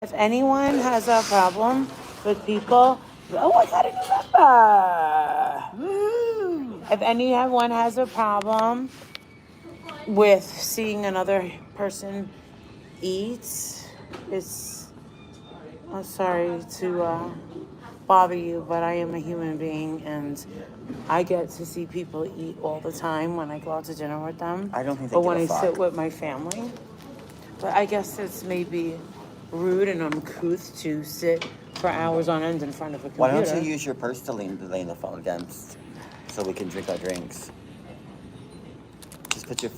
If anyone has a problem with people, oh, I got a new member. Woo! If anyone has a problem with seeing another person eat, it's, I'm sorry to bother you, but I am a human being and I get to see people eat all the time when I go out to dinner with them. I don't think they or give when a I fuck. sit with my family. But I guess it's maybe rude and uncouth to sit for hours on end in front of a computer. Why don't you use your purse to lean the phone against so we can drink our drinks? Just put your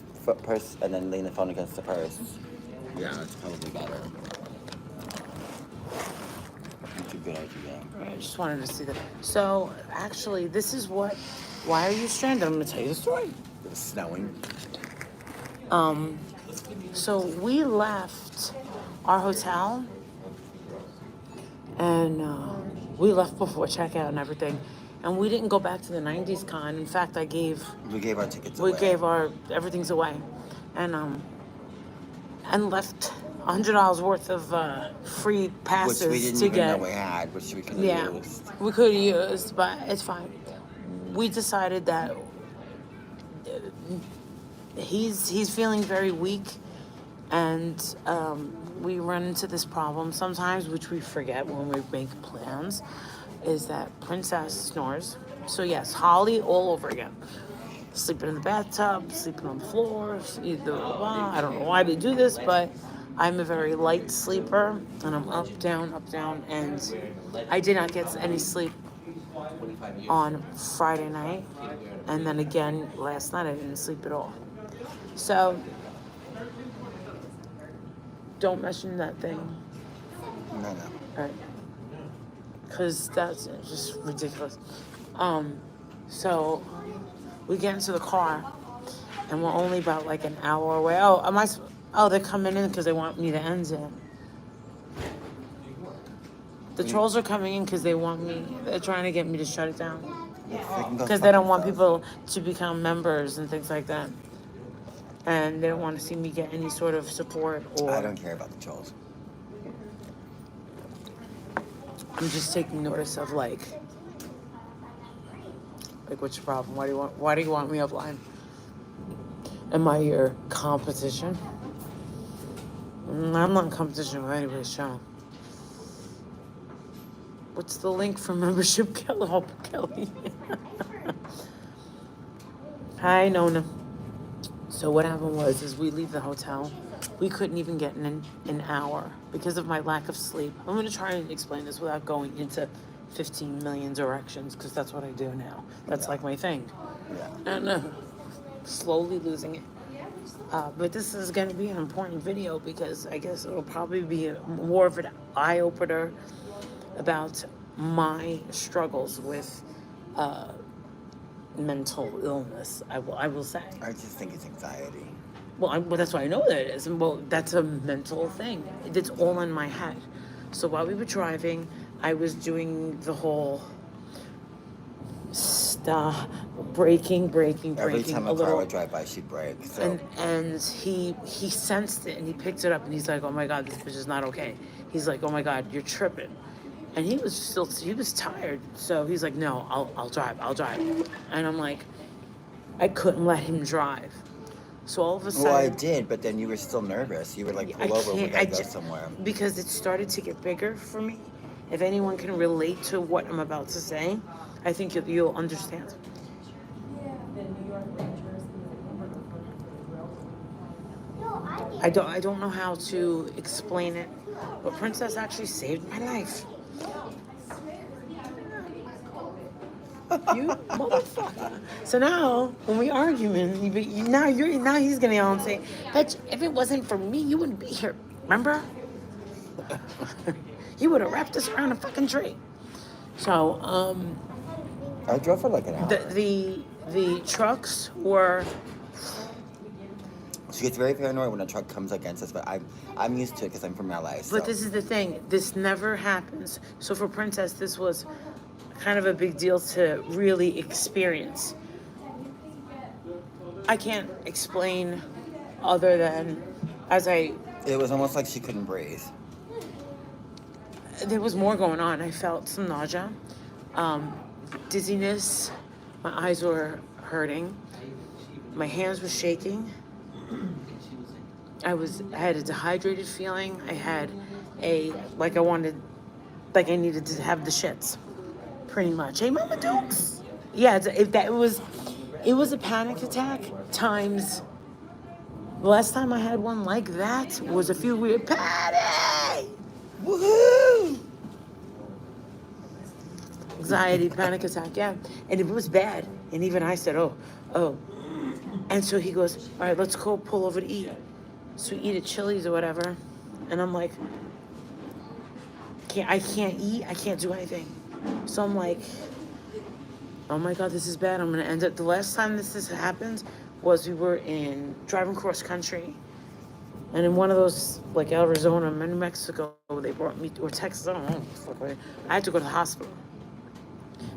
purse and then lean the phone against the purse. Yeah, it's probably better. That's a good idea. I just wanted to see that. So, actually, this is what. Why are you stranded? I'm going to tell you the story. It was snowing. So we left our hotel, and we left before checkout and everything, and we didn't go back to the '90s con. In fact, We gave our tickets we away. gave our everything's away, and left $100 worth of free passes which we didn't to even get. know we had, which we could have Yeah, used. we could have used, but it's fine. We decided that he's feeling very weak, and we run into this problem sometimes, which we forget when we make plans, is that Princess snores. So yes, Holly all over again. Sleeping in the bathtub, sleeping on the floor, I don't know why they do this, but I'm a very light sleeper, and I'm up, down, and I did not get any sleep on Friday night, and then again last night I didn't sleep at all. So don't mention that thing. No. All right. Because that's just ridiculous. So we get into the car, and we're only about like an hour away. They're coming in because they want me to end it. The trolls are coming in because they're trying to get me to shut it down. Because they don't want people to become members and things like that. And they don't want to see me get any sort of support or... I don't care about the trolls. I'm just taking notice of like what's your problem? Why do you want me offline? Am I your competition? I'm not in competition with anybody's channel. What's the link for membership, Kelly? Oh, Kelly. Hi, Nona. So what happened is we leave the hotel. We couldn't even get in an hour because of my lack of sleep. I'm going to try and explain this without going into 15 million directions, because that's what I do now. That's like my thing. Yeah. And slowly losing it. But this is going to be an important video because I guess it will probably be more of an eye-opener about my struggles with mental illness, I will say. I just think it's anxiety. Well, that's why I know that it is. And, well, that's a mental thing. It's all in my head. So while we were driving, I was doing the whole stop, braking. Every time a car would drive by, she'd brake. So. And he sensed it, and he picked it up, and he's like, "Oh my God, this bitch is not okay." He's like, "Oh my God, you're tripping." And he was tired, so he's like, "No, I'll drive. And I'm like, I couldn't let him drive. So all of a sudden... Well, I did, but then you were still nervous. You were like, pull over, we gotta go somewhere. Because it started to get bigger for me. If anyone can relate to what I'm about to say, I think you'll understand. I don't know how to explain it, but Princess actually saved my life. You motherfucker. So now, when we arguing, now he's gonna yell and say, "Bitch, if it wasn't for me, you wouldn't be here. Remember? You would have wrapped us around a fucking tree." So, I drove for like an hour. The trucks were... She gets very paranoid when a truck comes against us, but I'm used to it because I'm from LA. So. But this is the thing. This never happens. So for Princess, this was kind of a big deal to really experience. I can't explain other than It was almost like she couldn't breathe. there was more going on. I felt some nausea, dizziness. My eyes were hurting. My hands were shaking. I had a dehydrated feeling. I had like I needed to have the shits, pretty much. Hey, Mama Dukes. Yeah, it was a panic attack times. The last time I had one like that was a few weird Patty. Woohoo! Anxiety, panic attack, yeah. And it was bad. And even I said, oh. And so he goes, all right, let's go pull over to eat. So we eat at Chili's or whatever. And I'm like, I can't eat. I can't do anything. So I'm like, oh my God, this is bad. I'm going to end up. The last time this happened was we were driving cross country. And in one of those, like Arizona, New Mexico, they brought me, or Texas, I don't know. I had to go to the hospital.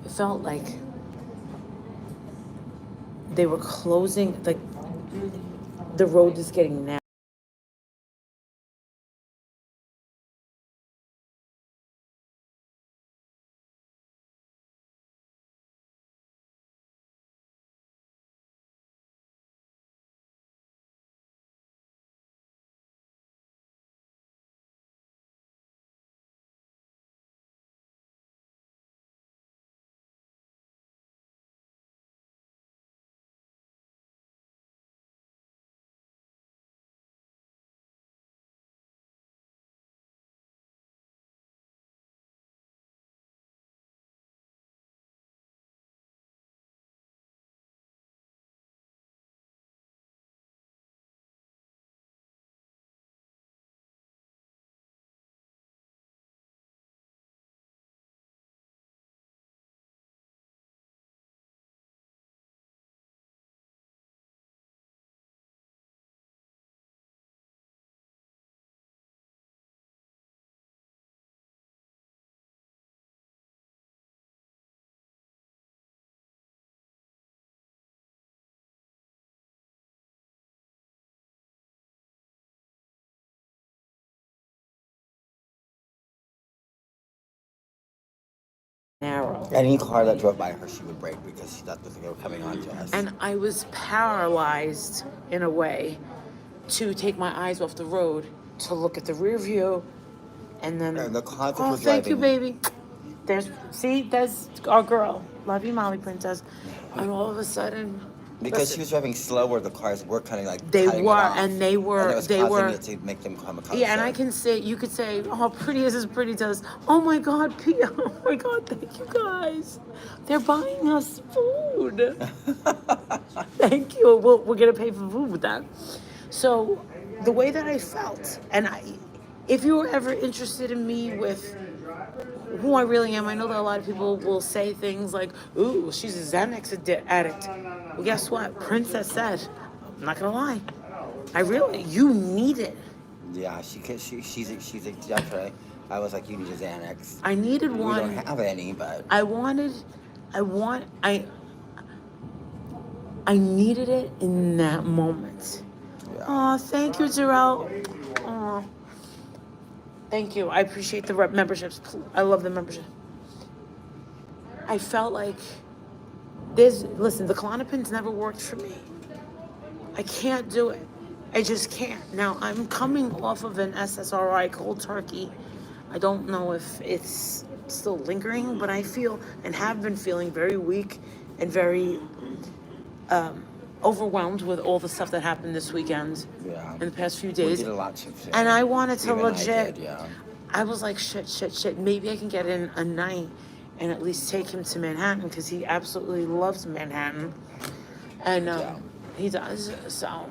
It felt like they were closing, like the road is getting narrow. Any car that drove by her, she would brake because she thought they were coming on to us. And I was paralyzed in a way to take my eyes off the road to look at the rear view, and then the car that was thank you, driving- baby. There's our girl. Love you, Molly Princess. And all of a sudden, Because she was driving slower, the cars were kind of like they cutting it were, off, and they were, and it was causing it to make them come closer. Yeah, and I can say, you could say, oh, pretty as pretty does. Oh my God, Pia. Oh my God, thank you guys. They're buying us food. Thank you. We're gonna pay for food with that. So, the way that I felt, and if you were ever interested in me with who I really am, I know that a lot of people will say things like, ooh, she's a Xanax addict. Well, guess what? Princess said, I'm not gonna lie. You need it. Yeah, she's definitely. I was like, you need a Xanax. I needed one. We don't have any, but I needed it in that moment. yeah. Oh, thank you, Jarrell. Oh, thank you. I appreciate the memberships. I love the membership. I felt like listen, the Klonopin's never worked for me. I can't do it. I just can't. Now, I'm coming off of an SSRI cold turkey. I don't know if it's still lingering, but I feel and have been feeling very weak and very overwhelmed with all the stuff that happened this weekend. Yeah. In the past few days. We did a lot too. And I wanted to Even legit. I did, yeah. I was like, shit. Maybe I can get in a night and at least take him to Manhattan because he absolutely loves Manhattan. And he does. So